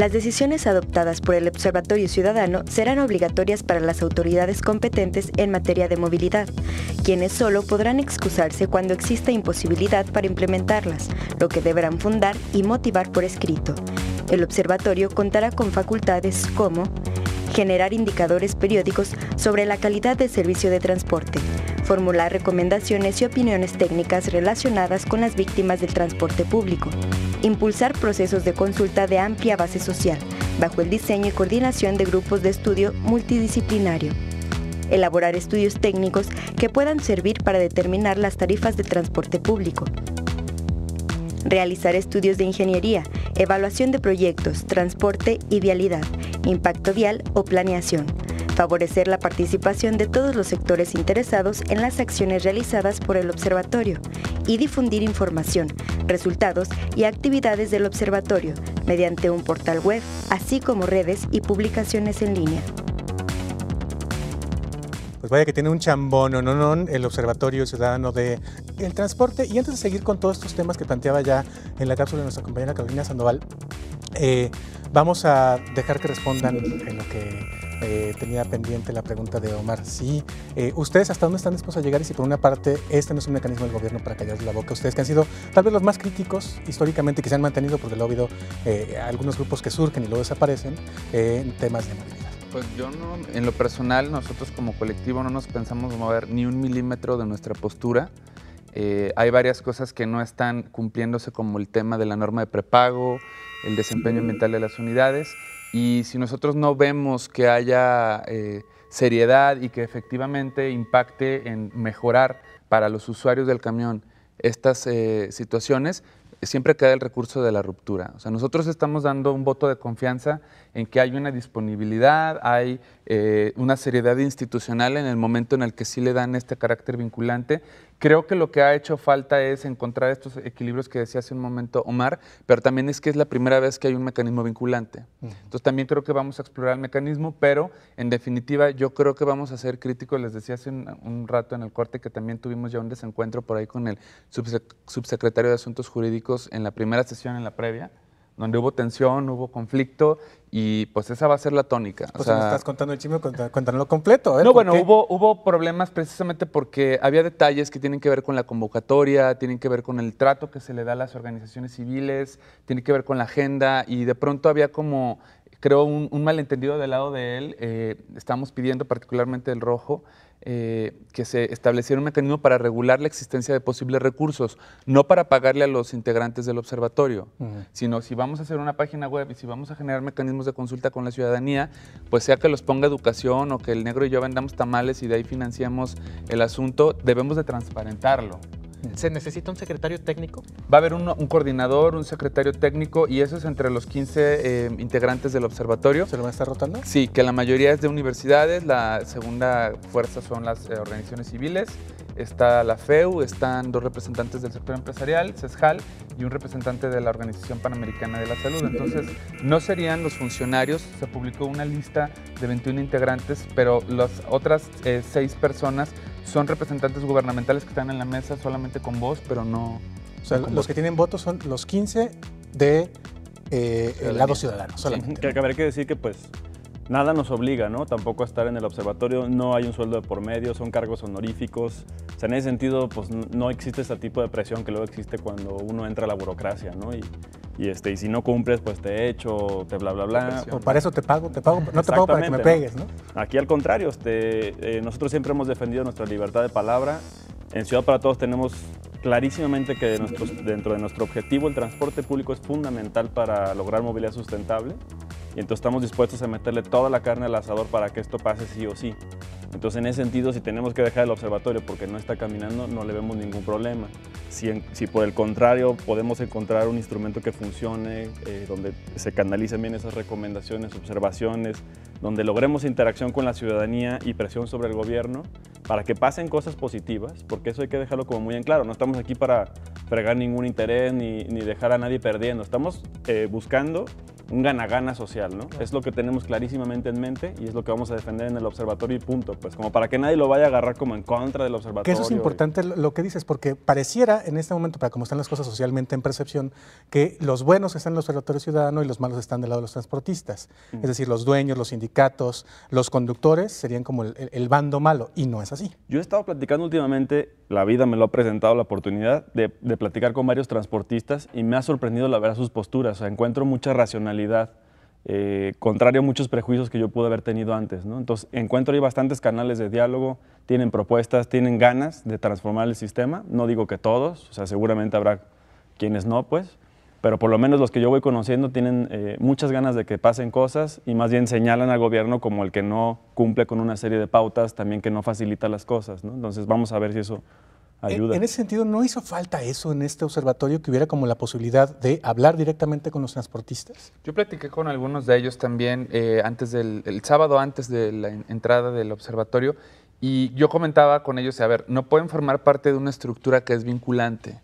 Las decisiones adoptadas por el Observatorio Ciudadano serán obligatorias para las autoridades competentes en materia de movilidad, quienes solo podrán excusarse cuando exista imposibilidad para implementarlas, lo que deberán fundar y motivar por escrito. El observatorio contará con facultades como generar indicadores periódicos sobre la calidad de servicio de transporte, formular recomendaciones y opiniones técnicas relacionadas con las víctimas del transporte público, impulsar procesos de consulta de amplia base social, bajo el diseño y coordinación de grupos de estudio multidisciplinario, elaborar estudios técnicos que puedan servir para determinar las tarifas de transporte público, realizar estudios de ingeniería, evaluación de proyectos, transporte y vialidad, impacto vial o planeación, favorecer la participación de todos los sectores interesados en las acciones realizadas por el observatorio y difundir información, resultados y actividades del observatorio mediante un portal web, así como redes y publicaciones en línea. Pues vaya que tiene un chambón, no, el Observatorio Ciudadano del Transporte. Y antes de seguir con todos estos temas que planteaba ya en la cápsula de nuestra compañera Carolina Sandoval, vamos a dejar que respondan en lo que tenía pendiente la pregunta de Omar. Sí, ¿ustedes hasta dónde están dispuestos a llegar? Y si por una parte este no es un mecanismo del gobierno para callarles la boca, ustedes que han sido tal vez los más críticos históricamente, que se han mantenido, porque lo ha habido algunos grupos que surgen y luego desaparecen en temas de movilidad. Pues yo no, en lo personal, nosotros como colectivo no nos pensamos mover ni un milímetro de nuestra postura. Hay varias cosas que no están cumpliéndose, como el tema de la norma de prepago, el desempeño ambiental de las unidades, y si nosotros no vemos que haya seriedad y que efectivamente impacte en mejorar para los usuarios del camión estas situaciones, siempre queda el recurso de la ruptura. O sea, nosotros estamos dando un voto de confianza en que hay una disponibilidad, hay una seriedad institucional en el momento en el que sí le dan este carácter vinculante. Creo que lo que ha hecho falta es encontrar estos equilibrios que decía hace un momento Omar, pero también es que es la primera vez que hay un mecanismo vinculante. Entonces también creo que vamos a explorar el mecanismo, pero en definitiva yo creo que vamos a ser críticos. Les decía hace un rato en el corte que también tuvimos ya un desencuentro por ahí con el subsecretario de Asuntos Jurídicos en la primera sesión, en la previa, donde hubo tensión, hubo conflicto, y pues esa va a ser la tónica. Pues me estás contando el chisme, cuéntanoslo completo. No, bueno, hubo problemas precisamente porque había detalles que tienen que ver con la convocatoria, tienen que ver con el trato que se le da a las organizaciones civiles, tienen que ver con la agenda, y de pronto había como, creo, un malentendido del lado de él. Estamos pidiendo, particularmente el Rojo, que se estableciera un mecanismo para regular la existencia de posibles recursos, no para pagarle a los integrantes del observatorio, sino si vamos a hacer una página web y si vamos a generar mecanismos de consulta con la ciudadanía, pues sea que los ponga educación o que el negro y yo vendamos tamales y de ahí financiamos el asunto, debemos de transparentarlo. ¿Se necesita un secretario técnico? Va a haber un coordinador, un secretario técnico, y eso es entre los 15 integrantes del observatorio. ¿Se lo van a estar rotando? Sí, que la mayoría es de universidades, la segunda fuerza son las organizaciones civiles, está la FEU, están 2 representantes del sector empresarial, CESJAL, y un representante de la Organización Panamericana de la Salud. Entonces, no serían los funcionarios. Se publicó una lista de 21 integrantes, pero las otras 6 personas son representantes gubernamentales que están en la mesa solamente con voz, pero no... O sea, los que tienen votos son los 15 de el lado ciudadano solamente. Sí. Que habrá que decir que pues nada nos obliga, ¿no? Tampoco a estar en el observatorio, no hay un sueldo de por medio, son cargos honoríficos. O sea, en ese sentido, pues no existe ese tipo de presión que luego existe cuando uno entra a la burocracia, ¿no? Y si no cumples, pues te echo, te bla, bla, bla. O para eso te pago, no te pago para que me pegues, ¿no? Aquí al contrario, nosotros siempre hemos defendido nuestra libertad de palabra. En Ciudad para Todos tenemos clarísimamente que dentro de nuestro objetivo el transporte público es fundamental para lograr movilidad sustentable, y entonces estamos dispuestos a meterle toda la carne al asador para que esto pase sí o sí. Entonces, en ese sentido, si tenemos que dejar el observatorio porque no está caminando, no le vemos ningún problema. Si por el contrario podemos encontrar un instrumento que funcione, donde se canalicen bien esas recomendaciones, observaciones, donde logremos interacción con la ciudadanía y presión sobre el gobierno para que pasen cosas positivas, porque eso hay que dejarlo como muy en claro. No estamos aquí para fregar ningún interés ni dejar a nadie perdiendo. Estamos buscando un gana-gana social, ¿no? Es lo que tenemos clarísimamente en mente y es lo que vamos a defender en el observatorio y punto, pues como para que nadie lo vaya a agarrar como en contra del observatorio. Que eso es importante lo que dices, porque pareciera en este momento, para cómo están las cosas socialmente en percepción, que los buenos están en el observatorio ciudadano y los malos están del lado de los transportistas. Es decir, los dueños, los sindicatos, los conductores serían como el bando malo, y no es así. Yo he estado platicando últimamente, la vida me lo ha presentado la oportunidad de platicar con varios transportistas y me ha sorprendido la verdad sus posturas. O sea, encuentro mucha racionalidad, contrario a muchos prejuicios que yo pude haber tenido antes, ¿no? Entonces, encuentro ahí bastantes canales de diálogo, tienen propuestas, tienen ganas de transformar el sistema. No digo que todos, o sea, seguramente habrá quienes no, pues, pero por lo menos los que yo voy conociendo tienen muchas ganas de que pasen cosas y más bien señalan al gobierno como el que no cumple con una serie de pautas, también que no facilita las cosas, ¿no? Entonces vamos a ver si eso ayuda. En ese sentido, ¿no hizo falta eso en este observatorio, que hubiera como la posibilidad de hablar directamente con los transportistas? Yo platiqué con algunos de ellos también el sábado antes de la entrada del observatorio y yo comentaba con ellos, a ver, no pueden formar parte de una estructura que es vinculante.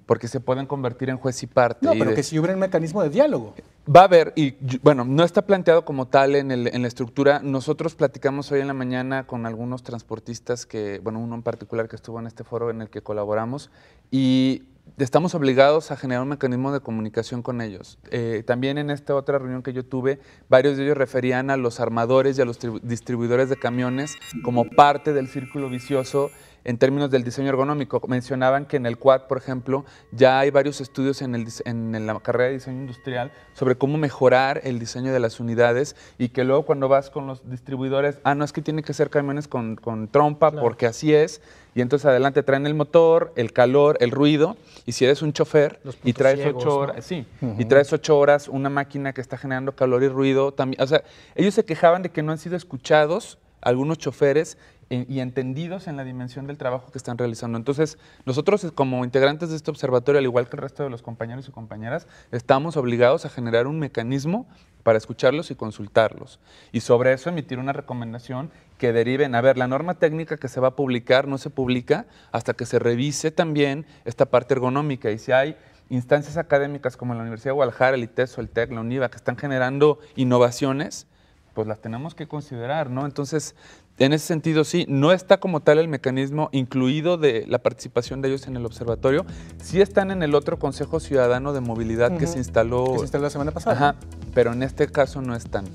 Porque se pueden convertir en juez y parte. No, pero que si hubiera un mecanismo de diálogo. Va a haber, y bueno, no está planteado como tal en la estructura. Nosotros platicamos hoy en la mañana con algunos transportistas bueno, uno en particular que estuvo en este foro en el que colaboramos, y estamos obligados a generar un mecanismo de comunicación con ellos. También en esta otra reunión que yo tuve, varios de ellos referían a los armadores y a los distribuidores de camiones como parte del círculo vicioso en términos del diseño ergonómico. Mencionaban que en el Quad, por ejemplo, ya hay varios estudios en la carrera de diseño industrial sobre cómo mejorar el diseño de las unidades y que luego cuando vas con los distribuidores, no, es que tiene que ser camiones con trompa, claro, porque así es. Y entonces adelante traen el motor, el calor, el ruido, y si eres un chofer y traes ciegos, 8 horas, ¿no? Sí, y traes 8 horas una máquina que está generando calor y ruido, también, o sea, ellos se quejaban de que no han sido escuchados algunos choferes y entendidos en la dimensión del trabajo que están realizando. Entonces, nosotros como integrantes de este observatorio, al igual que el resto de los compañeros y compañeras, estamos obligados a generar un mecanismo para escucharlos y consultarlos. Y sobre eso emitir una recomendación que deriven, a ver, la norma técnica que se va a publicar no se publica hasta que se revise también esta parte ergonómica. Y si hay instancias académicas como la Universidad de Guadalajara, el ITESO, el TEC, la UNIVA, que están generando innovaciones, pues las tenemos que considerar, ¿no? Entonces, en ese sentido, sí, no está como tal el mecanismo incluido de la participación de ellos en el observatorio. Sí están en el otro Consejo Ciudadano de Movilidad que se instaló. Que se instaló la semana pasada. Ajá, pero en este caso no están.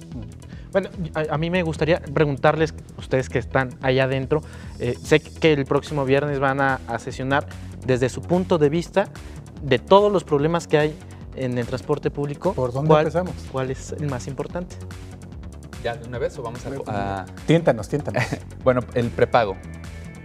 Bueno, a mí me gustaría preguntarles, ustedes que están allá adentro, sé que el próximo viernes van a sesionar desde su punto de vista de todos los problemas que hay en el transporte público. ¿Por dónde empezamos? ¿Cuál es el más importante? ¿Ya de una vez o vamos a...? Tiéntanos. Bueno, el prepago.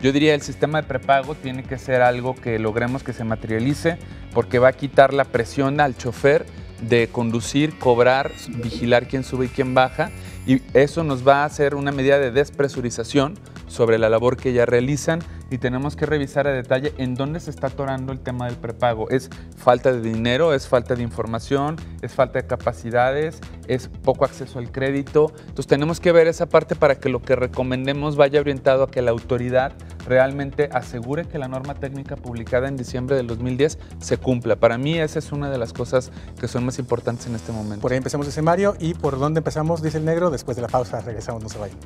Yo diría el sistema de prepago tiene que ser algo que logremos que se materialice porque va a quitar la presión al chofer de conducir, cobrar, vigilar quién sube y quién baja, y eso nos va a hacer una medida de despresurización sobre la labor que ya realizan y tenemos que revisar a detalle en dónde se está atorando el tema del prepago. ¿Es falta de dinero? ¿Es falta de información? ¿Es falta de capacidades? ¿Es poco acceso al crédito? Entonces tenemos que ver esa parte para que lo que recomendemos vaya orientado a que la autoridad realmente asegure que la norma técnica publicada en diciembre del 2010 se cumpla. Para mí esa es una de las cosas que son más importantes en este momento. Por ahí empezamos ese Mario, y por dónde empezamos, dice el negro, después de la pausa regresamos, no se vayan.